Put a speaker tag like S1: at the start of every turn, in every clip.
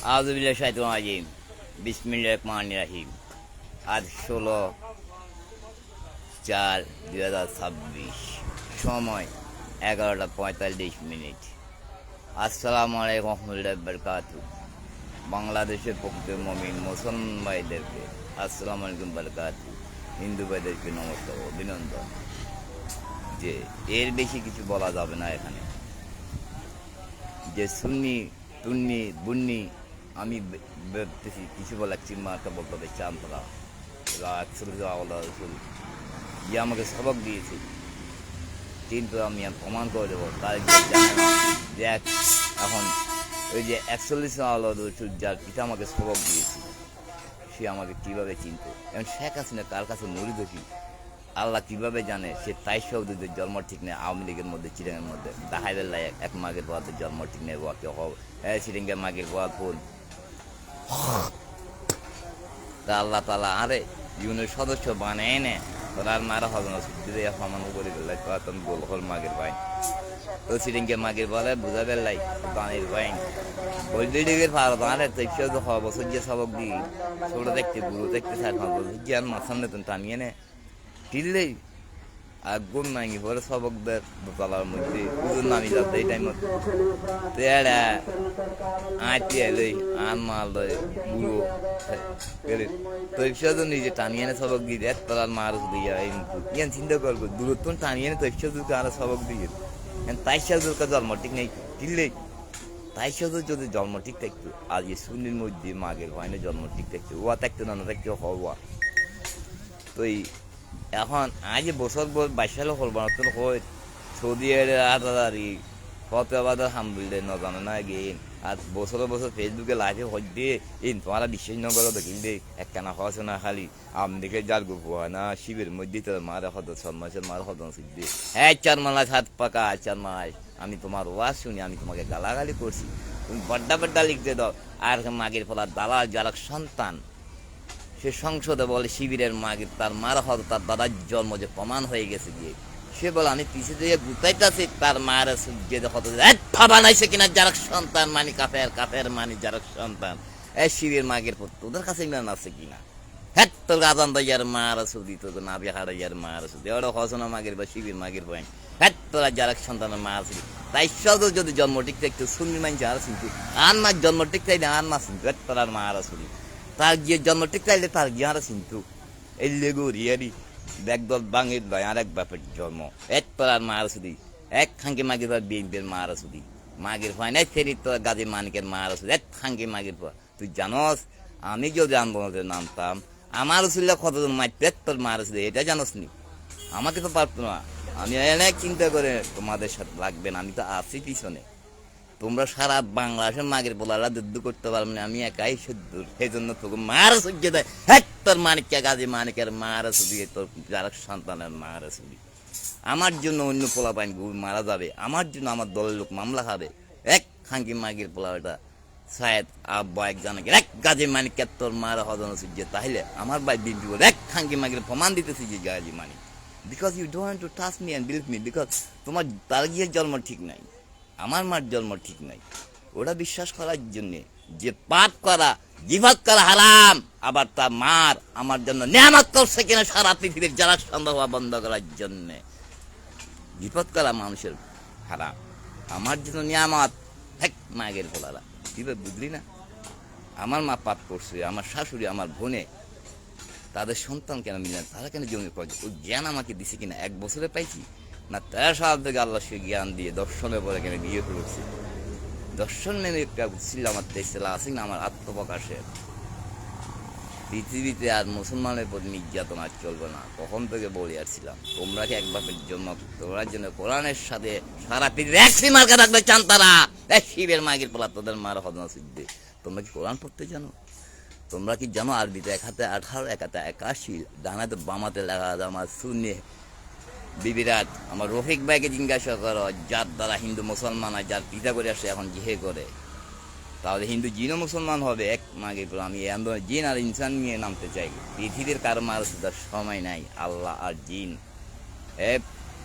S1: আউযুবিল্লাহি শাইতানির রাজিম। বিসমিল্লাহির রহমানির রহিম। আজ 16/4/2026, সময় 11:45। আসসালামু আলাইকুম রহমতুল্লাহি ওয়া বারাকাতুহু। বাংলাদেশের প্রকৃত মুমিন মুসলমান ভাইদেরকে আসসালামু আলাইকুম বারাকাতুহু। হিন্দু ভাইদেরকে নমস্কার, অভিনন্দন। যে এর বেশি কিছু বলা যাবে না এখানে। যে সুন্নি টুন্নি বুন্নি আমি ভাবতেছি কিছু বলে চিন্মাটা বলতে হবে চান্তরা রসুল যে আমাকে সবক দিয়েছে, কিন্তু আমি প্রমাণ করে দেবো তার যে এখন ওই যে 41 আল্লাহ রসুল যার পিতা আমাকে সবক দিয়েছে, সে আমাকে কীভাবে চিনত। এবং শেখ হাসিনা কার কাছে মরিদ কি আল্লাহ কীভাবে জানে। সে তাই সৌদিদের জন্ম ঠিক নেই। আওয়ামী লীগের মধ্যে চিরাঙের মধ্যে দাহাইবেল্লায় এক মাগের বাদের জন্ম ঠিক নেই। ওয়াকে চিরিঙ্গের মাগের বাদ ফুল তা আল্লাহ তালা আরে ইউনের সদস্য বানায় এনে তোরা আর মারা হবে না। যদি সমান করে গেল গোল হল মাগের বাইন তো চিরিঙ্গে মাগের বলে বুঝা বেল্লাই গানের বাইন বৈদ্যুতিকের ভারত আরে তেইশে 6 বছর যে সবক দিই ছোট দেখতে গুরু দেখতে 4-5 বছর যে আর মাথার নেতন টানিয়ে নে টিললেই আর গুণ নাকি পরে সবক দেয় দোতলার মধ্যে পুজোর নামি যাচ্ছে এই টাইমত তেড়া আঁটি এলই আন মাল দেয় গুঁড়ো তৈফসা তো নিজে টানিয়ে এনে সবক দিয়ে একতলার মারুস দিয়ে ইয়ান চিন্তা করবো দূরত্ব টানিয়ে এনে তৈফসা দুকে আরো সবক দিয়ে তাই সাজুরকে জন্ম ঠিক নেই টিললেই তাই সাজুর যদি জন্ম ঠিক থাকতো আজ এই সুন্নির মধ্যে মাগের হয় না জন্ম ঠিক থাকতো ওয়া থাকতো না থাকতো হওয়া তো এখন আজ বছর 22 সালে হল বানাতে হয় সৌদি আরবি ফতেবাদ হামদুলিল্লাহ ন জানো না গেন আর বছর বছর ফেসবুকে লাইভে হজ দিয়ে তোমারা বিশ্বাস নগর দেখিল দে একখানা হস না খালি আমদিকে যার গুপ হয় না শিবের মধ্যে তোর মারা হত সন্মাসের মার হত সিদ্ধি 4 মাস হাত পাকা 4 মাস আমি তোমার ওয়াজ শুনি আমি তোমাকে গালাগালি করছি তুমি বড্ডা বড্ডা লিখতে দাও আর মাগের ফলার দালাল যারা সন্তান সে সংসদে বলে শিবিরের মাগে তার মারা হতো তার দাদার জন্ম যে প্রমাণ হয়ে গেছে গিয়ে সে বলে আমি পিছিয়ে দিয়ে গুতাইতেছি তার মায়ের যে হতো বানাইছে কিনা যারা সন্তান মানি কাপের মানি যারা সন্তান শিবির মাগের পর তোদের কাছে ইমান আছে কিনা হ্যাঁ তোর গাজান দাইয়ার মারা সুদি তোর না বিহার মারা সুদি ওরা হসনা মাগের বা শিবির মাগের পয়েন্ট হ্যাঁ তোরা যারা সন্তানের মা আছে তাই সদ যদি জন্ম টিকতে একটু সুন্নি মানছে আর শুনছি আর মার জন্ম টিকতে আর মা শুনছি তোর মারা সুদি তার গিয়ে জন্ম ঠিক চাইলে তার গিয়ারা কিন্তু এই লেগু রিয়ারি একদল বাঙের লয় আর এক বাপের জন্ম এক তোলার মার সুদি এক খাঙ্কি মাগের পর বিএনপির মার সুদি মাগের ভয় নাই ফেরি তোর গাজী মানিকের মার সুদি এক খাঙ্কি মাগের পর তুই জানস আমি যদি আন্দোলনের নামতাম আমার উচিল্লা কতজন মারতে তোর মার সুদি এটা জানোস নি আমাকে তো পারতো না আমি অনেক চিন্তা করে তোমাদের সাথে লাগবে না আমি তো আছি পিছনে তোমরা সারা বাংলাদেশের মাগের বলারা যুদ্ধ করতে পারবে না আমি একাই শুদ্ধ সেই জন্য তোকে মারা সহ্য দেয় হ্যাঁ তোর মানিককে গাজী মানিকের মারা শুধু তোর যারা সন্তানের মারা শুধু আমার জন্য অন্য পোলা পাইন মারা যাবে আমার জন্য আমার দলের লোক মামলা খাবে এক খাঙ্কি মাগের পোলাটা সায়েদ আব্বা একজনকে এক গাজী মানিককে তোর মারা হদন সূর্য তাহলে আমার ভাই বিএনপি বলে এক খাঙ্কি মাগের প্রমাণ দিতেছি যে Gazi Manik because you don't to trust me and believe me because তোমার তার গিয়ে জন্ম ঠিক নাই আমার মার জন্ম ঠিক নাই ওরা বিশ্বাস করার জন্যে যে পাপ করা জিহাদ করা হারাম আবার তার মার আমার জন্য নিয়ামত করছে কিনা সারা পৃথিবীর যারা সন্দেহ বন্ধ করার জন্যে বিপদ করা মানুষের হারাম আমার জন্য নিয়ামত হেক মাগের ফলারা কিভাবে বুঝলি না আমার মা পাপ করছে আমার শাশুড়ি আমার বোনে তাদের সন্তান কেন মিলে তারা কেন জমি করে ওই জ্ঞান আমাকে দিছে কিনা 1 বছরে পাইছি না 13 সাল থেকে আল্লাহ সে জ্ঞান দিয়ে দর্শনের পরে কেন বিয়ে করেছি দর্শন নেমে একটা ছিল আমার তেসলা আছে না আমার আত্মপ্রকাশের পৃথিবীতে আর মুসলমানের প্রতি নির্যাতন আর চলবে না তখন থেকে বলে আসছিলাম তোমরা কি এক বাপের জন্য তোমরা জন্য কোরআনের সাথে সারা পৃথিবী এক সীমার্কা থাকবে চান তারা এক শিবের মাগের পোলা তোদের মার হদনা সিদ্ধে তোমরা কি কোরআন পড়তে জানো তোমরা কি জানো আরবিতে 1 হাতে 18 1 হাতে 81 ডানাতে বামাতে লেখা আছে আমার সুন্নি বিবিরাট আমার রফিক ভাইকে জিজ্ঞাসা করো যার দ্বারা হিন্দু মুসলমান হয় যার পিতা করে আসে এখন জিহে করে তাহলে হিন্দু জিনও মুসলমান হবে এক মাগে আমি আন্দোলন জিন আর ইনসান নিয়ে নামতে চাই পৃথিবীর কারো মারা সুদার সময় নাই আল্লাহ আর জিন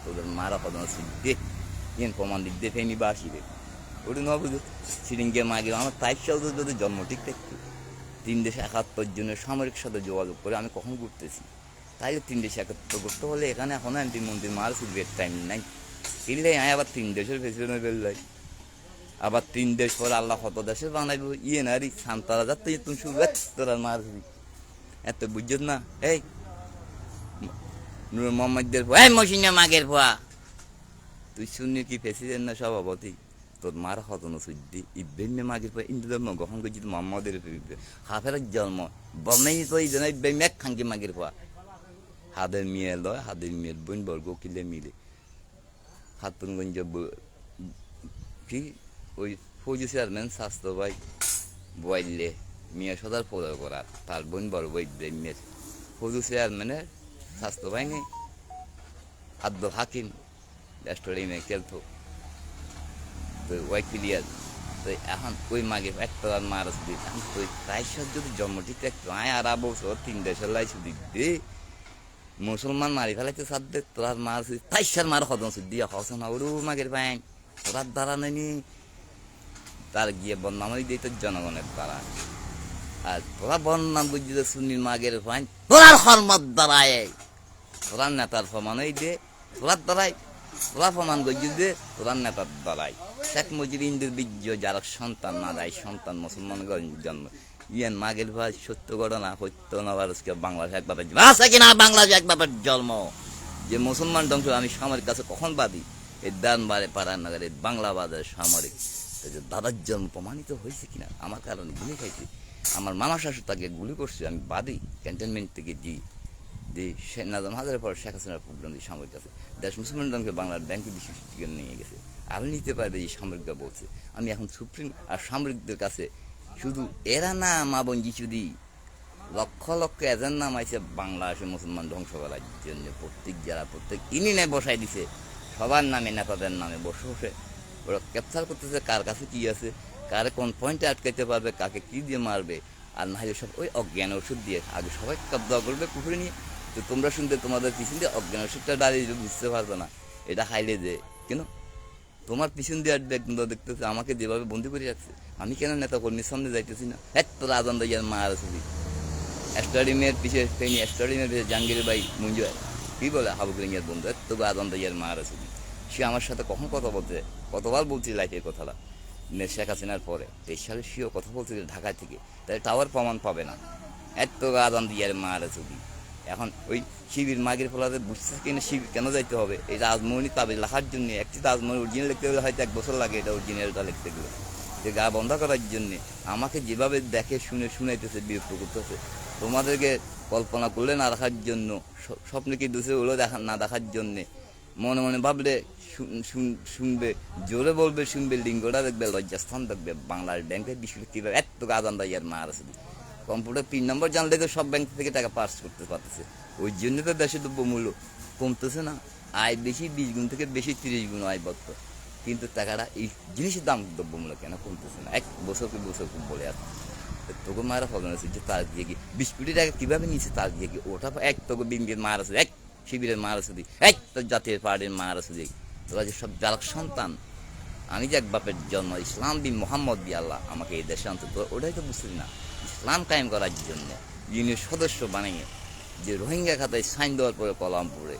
S1: তোদের মারা কদম সিদ্ধে জিন প্রমাণ দিতে ফেনি বা আসিবে ওটা না বুঝো সিরিঙ্গে মাগে আমার 23 সাল যদি জন্ম ঠিক থাকতো 3 দেশে 71 জনের সামরিক সাথে যোগাযোগ করে আমি কখন ঘুরতেছি তাইলে 3 দেশে 71 করতে হলে এখানে এখন এমপি মন্ত্রী মার সিলভের টাইম নাই কিনলে আমি আবার 3 দেশের প্রেসিডেন্ট বেরোলাই আবার 3 দেশ পরে আল্লাহ কত দেশের বানাইবো ইয়ে না রে সান্তারা যাতে তুমি শুরু তোরা মারবি এত বুঝছো না এই নূর মোহাম্মদের ভুয়া এই মসিনা মাগের ভুয়া তুই শুনি কি প্রেসিডেন্ট না সভাপতি তোর মার হতন সুদ্দি ইব্রাহিম মাগের ভুয়া ইন্দু ধর্ম গ্রহণ করছি তো মোহাম্মদের হাফের জন্ম বনেই তো এই জন্য ইব্রাহিম এক খাঙ্কি মাগের ভুয়া হাদের মেয়ে লয় হাদের মেয়ের বোন বর্গ কিলে মিলে খাতুনগঞ্জ কি ওই ফৌজি চেয়ারম্যান স্বাস্থ্য ভাই বয়াইলে মিয়া সদার পদর করা তার বোন বড় বই ইব্রাহিমের ফৌজি চেয়ারম্যানের স্বাস্থ্য ভাই নেই আব্দুল হাকিম স্টেডিয়ামে খেলতো তো ওই প্লেয়ার তো এখন ওই মাগে একটা মারস দিই তো তাই সব যদি জন্ম ঠিক থাকতো আয় আর বছর 3 দেশের লাই শুধু দে মুসলমান মারি ফেলাইতে সাথে তোর মার তাই সার মার হদন দিয়ে হসন ওরু মাগের পাইন তোরার দ্বারা নেনি তার গিয়ে বদনামই দিই তোর জনগণের দ্বারা আর তোরা বদনাম বুঝি সুন্নির মাগের পাইন তোরার হরমত দ্বারায় তোরার নেতার প্রমাণই দে তোরার দ্বারাই তোরা প্রমাণ করছি দে তোরার নেতার দ্বারাই শেখ মুজিব ইন্দুর বীর্য যারা সন্তান না দেয় সন্তান মুসলমান জন্ম ইয়ান মাগের ভাই সত্য ঘটনা সত্য নবারসকে বাংলাদেশ এক বাপের আছে কিনা বাংলাদেশ এক বাপের জন্ম যে মুসলমান ধ্বংস আমি সামরিক কাছে কখন বাদি এই দানবারে পাড়ার নগরে বাংলা বাজারে সামরিক দাদার জন্ম প্রমাণিত হয়েছে কিনা আমার কারণে গুলি খাইছে আমার মামা শাশুড় তাকে গুলি করছে আমি বাদি ক্যান্টনমেন্ট থেকে দিই সে নাজাম হাজারের পর শেখ হাসিনার প্রোগ্রাম দিয়ে সামরিক কাছে দেশ মুসলমান ধ্বংস বাংলার ব্যাংকে বিশেষ নিয়ে গেছে আরও নিতে পারবে এই সামরিকরা বলছে আমি এখন সুপ্রিম আর সামরিকদের কাছে শুধু এরা না মা বোন যিশুদি লক্ষ লক্ষ এজেন্ট নাম আছে বাংলাদেশের মুসলমান ধ্বংস করার জন্য প্রত্যেক যারা প্রত্যেক ইউনিয়নে বসাই দিছে সবার নামে নেতাদের নামে বসে বসে ওরা ক্যাপচার করতেছে কার কাছে কি আছে কারে কোন পয়েন্টে আটকাইতে পারবে কাকে কি দিয়ে মারবে আর না হলে সব ওই অজ্ঞান ওষুধ দিয়ে আগে সবাই কব্জা করবে পুকুরে নিয়ে তো তোমরা শুনতে তোমাদের পিছন দিয়ে অজ্ঞান ওষুধটা দাঁড়িয়ে বুঝতে পারবে না এটা খাইলে যে কেন তোমার পিছন দিয়ে আটবে একদম দেখতেছে আমাকে যেভাবে বন্দি করে রাখছে আমি কেন নেতা কর্মীর সামনে যাইতেছি না এত রাজন দাইয়ার মা আসবি স্টেডিয়ামের পিছিয়ে ফেনি স্টেডিয়ামের পিছিয়ে জাহাঙ্গীর ভাই মুঞ্জয় কি বলে হাবুকিংয়ের বন্ধু এত রাজন দাইয়ার মা আসবি সে আমার সাথে কখন কথা বলছে কতবার বলছি লাইফের কথাটা শেখ হাসিনার পরে 23 সালে সেও কথা বলছে ঢাকা থেকে তাই টাওয়ার প্রমাণ পাবে না এত রাজন দিয়ার মা আসবি এখন ওই শিবির মাগের ফলাতে বুঝতে কিনা শিবির কেন যাইতে হবে এই রাজমণি তাবিজ লেখার জন্য একটি রাজমণি অরিজিনাল লিখতে গেলে হয়তো 1 বছর লাগে এটা অরিজিনালটা লিখতে গেলে যে গা বন্ধ করার জন্যে আমাকে যেভাবে দেখে শুনাইতেছে বিরক্ত করতেছে তোমাদেরকে কল্পনা করলে না রাখার জন্য স্বপ্নে কি দোষে হলো না দেখার জন্যে মনে মনে ভাবলে শুনবে জোরে বলবে শুনবে লিঙ্গটা দেখবে লজ্জাস্থান দেখবে বাংলার ব্যাংকের বিষয়টা কীভাবে এত গাজান দেয় আর মার আছে কম্পিউটার 3 নম্বর জানলে তো সব ব্যাংক থেকে টাকা পাস করতে পারতেছে ওই জন্য তো দেশের দ্রব্যমূল্য কমতেছে না আয় বেশি 20 গুণ থেকে বেশি 30 গুণ আয় বলতো কিন্তু টাকাটা এই জিনিসের দাম দ্রব্যমূল্য কেন কমতেছে না 1 বছর বলে আসছে তোকে মারা ফলন আছে যে তার দিয়ে কি 20 কোটি টাকা কীভাবে নিয়েছে তার দিয়ে কি ওটা এক তোকে বিঙ্গের মার আছে এক শিবিরের মার আছে দিই এক তোর জাতীয় পার্টির মার আছে দিই তোরা যে সব জালক সন্তান আমি যে এক বাপের জন্ম ইসলাম বি মোহাম্মদ বি আল্লাহ আমাকে এই দেশে আনতে তো ওটাই তো বুঝলি না ইসলাম কায়েম করার জন্য ইউনিয়ন সদস্য বানিয়ে যে রোহিঙ্গা খাতায় সাইন দেওয়ার পরে কলামপুরে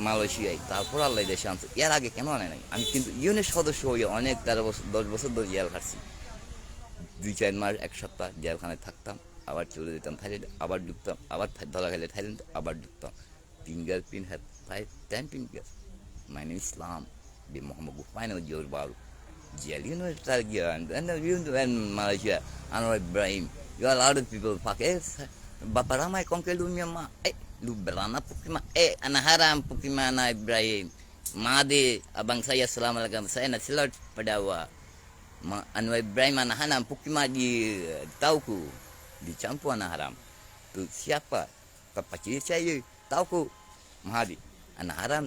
S1: মালয়েশিয়ায় তারপর আল্লাহ দেশে আনছে এর আগে কেন আনে নাই আমি কিন্তু ইউনিয়নের সদস্য হয়ে অনেক 13 বছর 10 বছর ধরে জেল খাটছি 2-4 মাস 1 সপ্তাহ জেলখানায় থাকতাম আবার চলে যেতাম থাইল্যান্ড আবার ঢুকতাম আবার ধরা খেলে থাইল্যান্ড আবার ঢুকতাম fingerprint had 10 fingers. My name is Islam bin Muhammad Gufayna Jor Baru. Jail, you know it's like and you know in Malaysia, Anwar Ibrahim. You are a lot of people fuck Baparamai kongkel dunia ma. Lu berana pukima anaharam pukimana Ibrahim. Made abang saya assalamualaikum saya nak silat padawa. Anwar Ibrahim anahanam pukima di tauku dicampur anaharam. Tu siapa? Papaciri saya tahu mahadi anak haram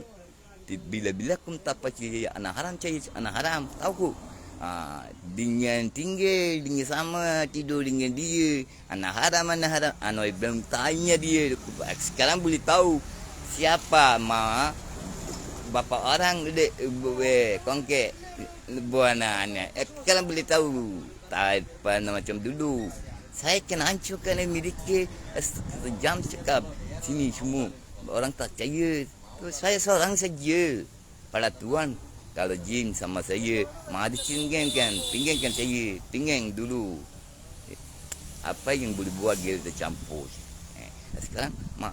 S1: bila kum tak pasti anak haram cai anak haram tahu dengan tinggal dengan sama tidur dengan dia anak haram anak Ibrahim tanya dia sekarang boleh tahu siapa bapa orang dek kongke buana ekkalan boleh tahu apa nama macam dulu saya kena hancurkan Amerika jam cakap sini semua orang tak percaya tu saya seorang saja pada tuan kalau jin sama saya mari pinggankan saya pinggang dulu apa yang boleh buat dia tercampur sekarang mak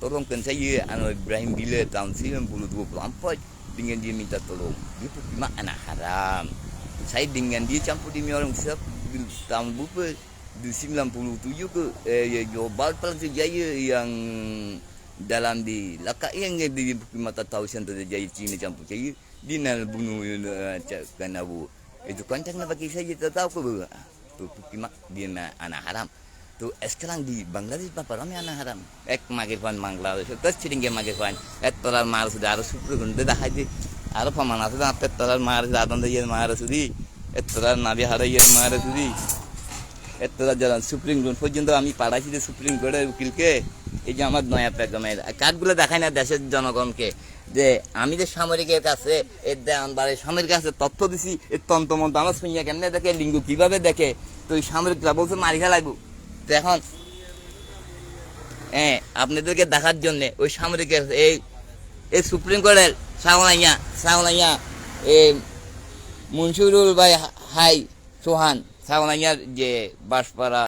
S1: tolongkan saya Anwar Ibrahim bila tahun 1924 dengan dia minta tolong dia mak anak haram saya dengan dia campur demi orang siap tahun berapa di 97 ke Jobal Pelangi Jaya yang dalam di lakak yang di mata tahu sentuh Jaya Cina campur saya di nal bunuh kan abu itu kancang nak bagi saya tak tahu ke tu mak dia anak haram tu sekarang di Bangladesh berapa ramai anak haram magirfan Bangladesh terus ciringnya magirfan toral mar sudah harus super gunda dah haji harus pemana sudah toral mar sudah ada yang mar sudi toral nabi hari yang mar sudi toral jalan supreme court পর্যন্ত আমি পাড়াইছি যে supreme কোর্টের উকিলকে এই যে আমার নয়া পেগমের কার্ডগুলো দেখায় না দেশের জনগণকে যে আমি যে সামরিকের কাছে এর বাড়ির সামরিক কাছে তথ্য দিছি এর তন্ত্রমন্ত্র আমার শুনিয়া কেমনে দেখে লিঙ্গ কিভাবে দেখে তো এই সামরিকরা বলছে মারি ফেলাইবো তো এখন আপনাদেরকে দেখার জন্য ওই সামরিকের এই সুপ্রিম কোর্টের সাগনাইয়া এই মনসুরুল ভাই হাই সোহান সাগনাইয়ার যে বাসপাড়া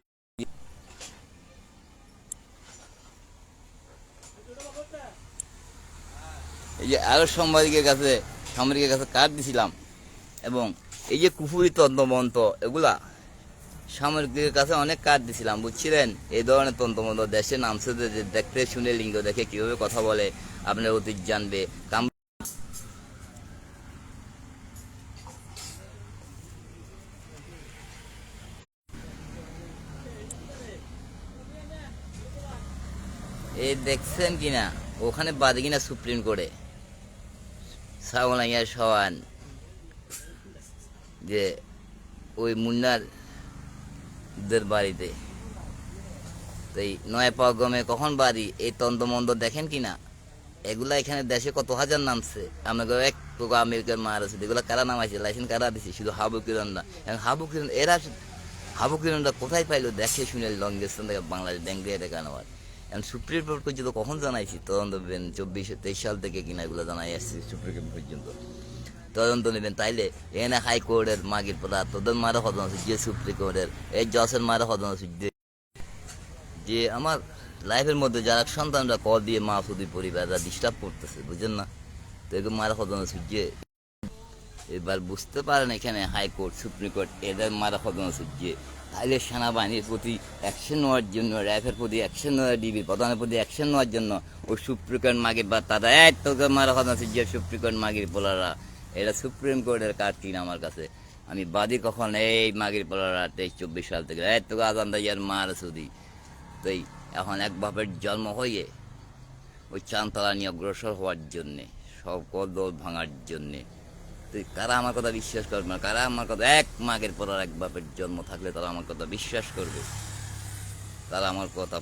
S1: এই যে আরো সামরিকের কাছে কার্ড দিছিলাম এবং এই যে কুফুরি তন্ত্রমন্ত্র এগুলা সামরিকের কাছে অনেক কার্ড দিছিলাম বুঝছিলেন এই ধরনের তন্ত্রমন্ত্র দেশে নামছে যে দেখতে শুনে লিঙ্গ দেখে কিভাবে কথা বলে আপনার অতীত জানবে এই দেখছেন কিনা ওখানে বাদে কিনা সুপ্রিম কোর্টে সাগনাইয়া সওয়ান যে ওই মুন্নার দের বাড়িতে তাই নয় পাগমে কখন বাড়ি এই তন্ত্রমন্ত্র দেখেন কিনা এগুলা এখানে দেশে কত হাজার নামছে আমাকে এক টোকা আমেরিকার মার আছে এগুলো কারা নামাইছে লাইসেন্স কারা দিছে শুধু হাবু কিরণরা এখন হাবু কিরণরা কোথায় পাইলো দেখে শুনে লঙ্গেস্থান থেকে বাংলাদেশ ব্যাংক দিয়ে দেখা নেওয়ার এখন সুপ্রিম কোর্ট পর্যন্ত কখন জানাইছি তদন্ত নেবেন 24-23 সাল থেকে কিনা এগুলো জানাই আসছে সুপ্রিম কোর্ট পর্যন্ত তদন্ত নেবেন তাইলে এখানে হাইকোর্টের মাগির পড়া তোদের মারা হদন আছে যে সুপ্রিম কোর্টের এই জসের মারা হদন আছে যে আমার লাইফের মধ্যে যারা সন্তানরা কল দিয়ে মা সুদী পরিবাররা ডিস্টার্ব করতেছে বুঝেন না তো এগুলো মারা হদন আছে যে এবার বুঝতে পারেন এখানে হাইকোর্ট সুপ্রিম কোর্ট এদের মারা হদন আছে যে তাইলে সেনাবাহিনীর প্রতি অ্যাকশন নেওয়ার জন্য র্যাফের প্রতি অ্যাকশন নেওয়ার ডিবি প্রধানের প্রতি অ্যাকশন নেওয়ার জন্য ওই সুপ্রিম কোর্ট মাগির বা তারা তোকে মারা হদন আছে যে সুপ্রিম কোর্ট মাগির পোলারা এটা সুপ্রিম কোর্টের কার্ড কিনা আমার কাছে আমি বাদী কখন এই মাগির পোলারা 23-24 সাল থেকে তোকে আজান দাইয়ার মার সুদি তো এখন এক বাপের জন্ম হয়ে ওই চাঁদতলা নিয়ে অগ্রসর হওয়ার জন্যে সব কদল ভাঙার জন্যে তো কারা আমার কথা বিশ্বাস করবে না কারা আমার কথা এক মাগের পর এক বাপের জন্ম থাকলে তারা আমার কথা বিশ্বাস করবে তারা আমার কথা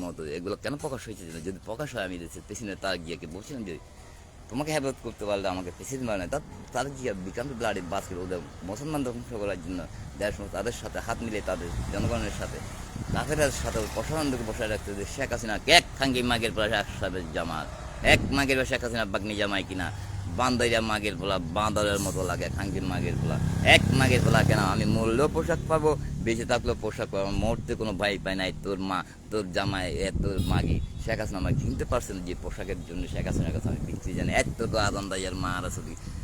S1: মতো এগুলো কেন প্রকাশ হয়েছে যদি প্রকাশ হয় আমি পেছনে তার গিয়ে বলছিলাম যে তোমাকে হেফাজত করতে পারলে আমাকে পেছনে মানে তারা গিয়ে বিকান্ত ব্লাডে বাঁচবে ওদের মুসলমান ধ্বংস করার জন্য তাদের সাথে হাত মিলে তাদের জনগণের সাথে কাফেরের সাথে প্রশাসনকে বসায় রাখতে যে শেখ হাসিনা এক খাঙ্গি মাগের পর একসাথে জামাত এক মাগের পর শেখ হাসিনা বাগনি জামাই কিনা বান্দাইরা মাগের পোলা বাঁদরের মতো লাগে খাঙ্গির মাগের পোলা এক মাগের পোলা কেন আমি মরলেও পোশাক পাবো বেঁচে থাকলেও পোশাক পাবো মরতে কোনো ভাই পাই নাই তোর মা তোর জামাই তোর মাগি শেখ হাসিনা আমাকে কিনতে পারছেন যে পোশাকের জন্য শেখ হাসিনার কাছে আমি বিক্রি জানি এত তো আদান্দাইয়ার মা আর আছে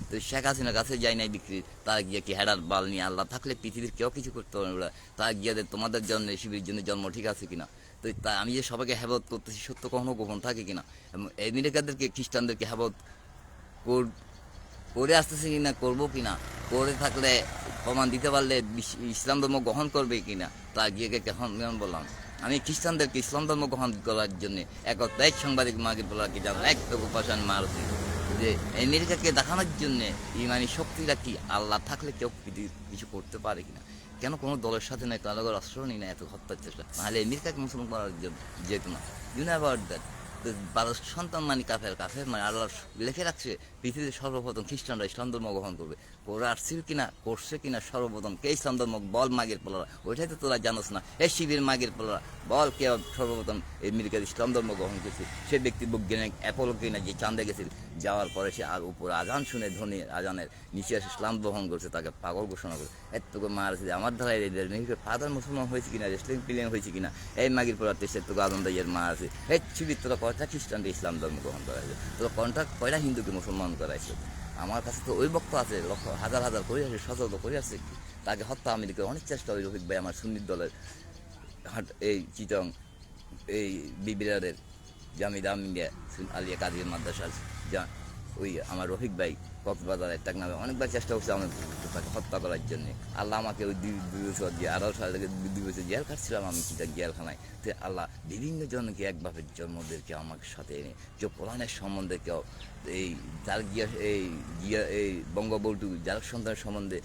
S1: তো শেখ হাসিনার কাছে যাই নাই বিক্রি তারা গিয়ে কি হেডার বাল নিয়ে আল্লাহ থাকলে পৃথিবীর কেউ কিছু করতে পারবে না তারা গিয়ে তোমাদের জন্য শিবির জন্য জন্ম ঠিক আছে কিনা তো তা আমি যে সবাইকে হেফাজত করতেছি সত্য কখনো গোপন থাকে কিনা আমেরিকাদেরকে খ্রিস্টানদেরকে হেফাজত করে আসতেছে কিনা করবো কিনা করে থাকলে প্রমাণ দিতে পারলে ইসলাম ধর্ম গ্রহণ করবে কিনা তা গিয়ে কেমন বললাম আমি খ্রিস্টানদেরকে ইসলাম ধর্ম গ্রহণ করার জন্য এক সাংবাদিক মাগির বলাকে জানো এক উপাসন মারুতি যে আমেরিকাকে দেখানোর জন্য ইমানি শক্তিরা কি আল্লাহ থাকলে কেউ কিছু করতে পারে কিনা কেন কোনো দলের সাথে নয় কারো অস্ত্র নেই না এত হত্যার চেষ্টা নাহলে আমেরিকাকে মুসলমান করার জন্য যেত না ইউ নেভার দ্যাট তো 12 সন্তান মানে কাফের মানে আল্লাহ লিখে রাখছে পৃথিবীতে সর্বপ্রথম খ্রিস্টানরা ইসলাম ধর্ম গ্রহণ করবে। ওরা আসছিল কিনা করছে কিনা সর্বপ্রথম কে ইসলাম ধর্ম বল মাগের পোলারা, ওইটাই তো তোরা জানোস না। এই শিবির মাগের পোলারা বল কে সর্বপ্রথম আমেরিকার ইসলাম ধর্ম গ্রহণ করছে। সে ব্যক্তি বৈজ্ঞানিক অ্যাপোলো কিনা যে চাঁদে গেছিল, যাওয়ার পরে সে আর উপর আজান শুনে ধ্বনি আজানের নিচে এসে ইসলাম গ্রহণ করছে, তাকে পাগল ঘোষণা করে এতটুকু মারছে। আমার ধারায় ফাদার মুসলমান হয়েছে কিনা, রেসলিং প্লেন হয়েছে কিনা, এই মাগির পোলার তেসে তোকে আজান দাইয়ের মারছে। এই শিবির তোরা কয়টা খ্রিস্টানদের ইসলাম ধর্ম গ্রহণ করাইছে, তোরা কয়টা হিন্দুকে মুসলমান করাইছে। আমার কাছে তো ওই বক্ত আছে, লক্ষ হাজার হাজার করে আসে, শত করে আসছে। তাকে হত্যা আমেরিকার অনেক চেষ্টা ওই রফিক ভাই আমার সুন্নির দলের এই চিটং এই বিবিরারের জামিদ আমিয়া আলিয়া কাদির মাদ্রাসার যা ওই আমার রফিক ভাই কক্সবাজার একটা নামে অনেকবার চেষ্টা করছে আমার তাকে হত্যা করার জন্য। আল্লাহ আমাকে ওই 2 বছর যে 18 সাল থেকে 2 বছর জেল খাটছিলাম আমি চিটা জেলখানায়। তো আল্লাহ বিভিন্ন জনকে এক বাপের জন্মদেরকে আমার সাথে এনে যে কোরআনের সম্বন্ধে কেউ এই যার এই বঙ্গবন্ধু যার সন্তানের সম্বন্ধে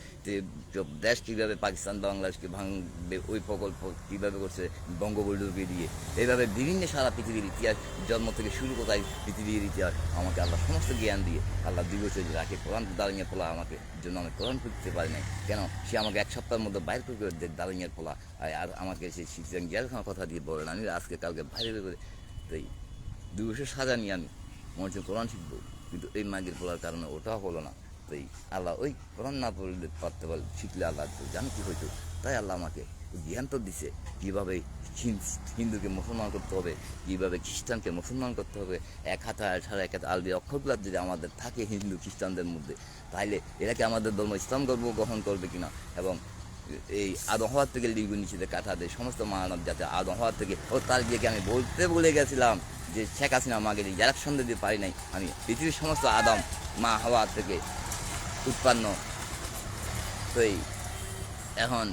S1: দেশ কীভাবে পাকিস্তান বাংলাদেশকে ভাঙবে ওই প্রকল্প কীভাবে করছে বঙ্গবন্ধুকে দিয়ে, এইভাবে বিভিন্ন সারা পৃথিবীর ইতিহাস জন্ম থেকে শুরু কোথায় পৃথিবীর ইতিহাস আমাকে আল্লাহ সমস্ত জ্ঞান দিয়ে আল্লাহ 2 বছর রাখে। কোরআন দাঁড়িয়ে পোলা আমাকে জন্য আমি কোরআন পড়তে পারি নাই কেন, সে আমাকে 1 সপ্তাহের মধ্যে বাইর করে দাঁড়িয়ে পোলা আর আমাকে সে শিখছেন জেলখানার কথা দিয়ে বলেন। আমি আজকে কালকে বাইরে করে তো 2 বছর সাজা নিয়ে আমি মনে হচ্ছে কোরআন শিখবো, কিন্তু এই মাগির পোলার কারণে ওটাও হলো না। তো আল্লাহ ওই কোরআন না পড়লে পারতে পারলে শিখলে আল্লাহ জানি কি হইতো। তাই আল্লাহ আমাকে জ্ঞান তো দিছে কীভাবে হিন্দুকে মুসলমান করতে হবে, কীভাবে খ্রিস্টানকে মুসলমান করতে হবে। 1 হাতে 1.5 হাতে আলবি অক্ষরগুলো যদি আমাদের থাকে হিন্দু খ্রিস্টানদের মধ্যে, তাহলে এরাকে আমাদের ধর্ম ইসলাম গ্রহণ করবে কিনা। এবং এই আদম হওয়ার থেকে লিঙ্গ নিচেতে কাটা দেয় সমস্ত মানব যাতে আদম হওয়ার থেকে তার গিয়ে আমি বলতে ভুলে গেছিলাম যে শেখ হাসিনা আমাকে ইলেকশন দিতে পারি নাই। আমি পৃথিবীর সমস্ত আদম মা হওয়ার থেকে উৎপন্ন। তো এখন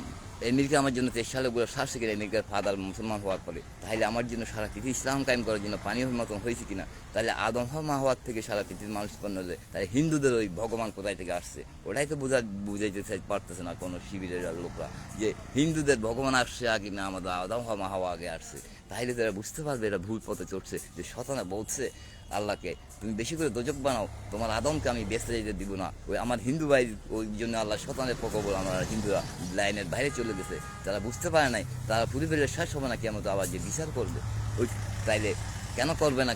S1: আমেরিকা আমার জন্য 23 সালে শ্বাস থেকে আমেরিকার ফাদার মুসলমান হওয়ার পরে, তাহলে আমার জন্য সারা পৃথিবী ইসলাম কায়েম করার জন্য পানীয় মতন হয়েছে কিনা। তাহলে আদম মা হওয়ার থেকে সারা পৃথিবীর মানুষ উৎপন্ন হলে তাহলে হিন্দুদের ওই ভগবান কোথায় থেকে আসছে ওটাই তো বুঝাইতে পারতেছে না কোনো শিবিরের লোকরা, যে হিন্দুদের ভগবান আসছে আগে না আমাদের আদম মা হওয়া আগে আসছে। তাহলে তারা বুঝতে পারবে এরা ভুল পথে চড়ছে। যে শতানা বলছে আল্লাহকে তুমি বেশি করে দোজক বানাও, তোমার আদমকে আমি বেঁচে যেতে দিব না। ওই আমার হিন্দু ভাই ওই জন্য আল্লাহ শতানের প্রকবল আমরা হিন্দুরা লাইনের বাইরে চলে গেছে। তারা বুঝতে পারে নাই তারা পরিবারের শেষ হবে না কেমন আবার যে বিচার করবে ওই তাইলে কেন করবে না।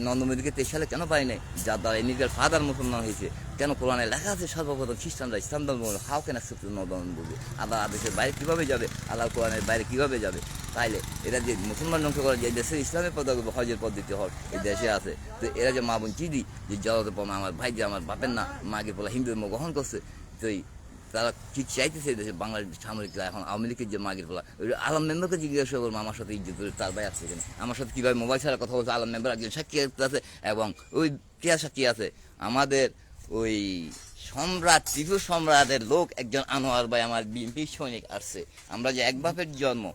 S1: নন্দমোদীকে 23 সালে কেন পাই নাই, যার দ্বারা আমেরিকার ফাদার মুসলমান হয়েছে। কেন কোরআনে লেখা আছে সর্বপ্রথম খ্রিস্টানরা ইসলাম ধর্ম হাও কেন নন্দমোদী আল্লাহ আদেশের বাইরে কীভাবে যাবে, আল্লাহ কোরআনের বাইরে কীভাবে যাবে। তাইলে এরা যে মুসলমান ধ্বংস করে যে দেশের ইসলামের পদ্ধতি হজের পদ্ধতি হয় এই দেশে আছে, তো এরা যে মা বোন চিদি যে জগতে পমা আমার ভাই যে আমার বাপের না মাকে বলা হিন্দু ধর্ম গ্রহণ করছে। তো তারা কি চাইতেছে দেশে বাংলাদেশ সামরিকরা এখন আওয়ামী লীগের যে মাগির বলা ওই আলম মেম্বারকে জিজ্ঞাসা করবো আমার সাথে ইজ্জত করে তার ভাই আছে এখানে আমার সাথে কীভাবে মোবাইল ছাড়া কথা বলছে। আলম মেম্বার একজন সাক্ষী আছে এবং ওই কে সাক্ষী আছে আমাদের ওই সম্রাট টিপু সম্রাটের লোক একজন আনোয়ার ভাই আমার বিএনপি সৈনিক আসছে। আমরা যে এক বাপের জন্ম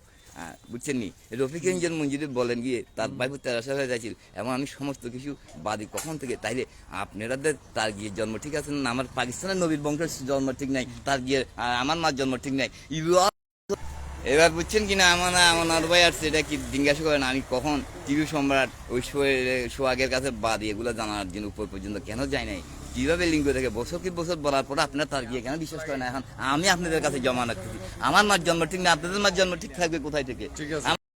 S1: বুঝছেন নি, রফিক ইঞ্জন মঞ্জিদে বলেন গিয়ে তার ভাই 13 হয়ে যাচ্ছিল এবং আমি সমস্ত কিছু বাদী কখন থেকে। তাইলে আপনাদের তার গিয়ে জন্ম ঠিক আছে না, আমার পাকিস্তানের নবীর বংশের জন্ম ঠিক নাই, তার গিয়ে আমার মার জন্ম ঠিক নাই। এবার বুঝছেন কিনা আমার ভাই আসছে এটা কি জিজ্ঞাসা করেন আমি কখন টিভি সম্রাট ওই সোহাগের কাছে বাদী এগুলো জানার জন্য উপর পর্যন্ত কেন যায় নাই, কীভাবে লিঙ্গ থেকে বছর কি বছর বলার পরে আপনারা তার গিয়ে কেন বিশ্বাস করেন। এখন আমি আপনাদের কাছে জমা রাখতেছি আমার মার জন্ম ঠিক না, আপনাদের মার জন্ম ঠিক থাকবে কোথায় থেকে।